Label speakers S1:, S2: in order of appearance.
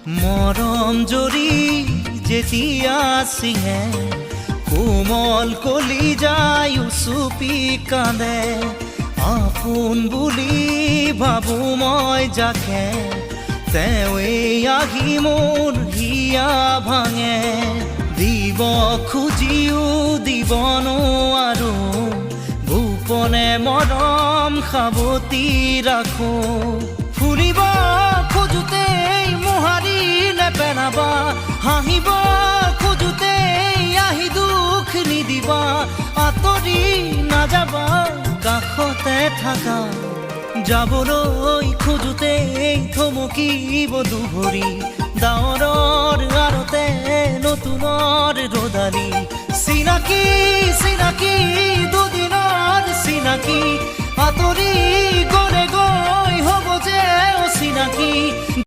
S1: মৰম জৰি যেতিয়া চিঙে কোমল কলিজাই উচুপি কান্দে আপোন বুলি ভাবো মই যাকে তেৱেই আহি মোৰ হিয়া ভাঙে দিব খুজিও দিব নোৱাৰো গোপনে মৰম সাৱতি ৰাখো ফুৰিব খোজোতেই মোহাৰি নেপেলাবা হাঁহিব খোজোতেই আহি দুখ নিদিবা আঁতৰি নাযাবা কাষতে থাকা যাবলৈ খোজোতেই থমকিব দুভৰি ডাৱৰৰ আৰতে নতুনৰ ৰদালি চিনাকি চিনাকি দুদিনৰ চিনাকি আঁতৰি গ'লে গৈ হ'ব যে অচিনাকি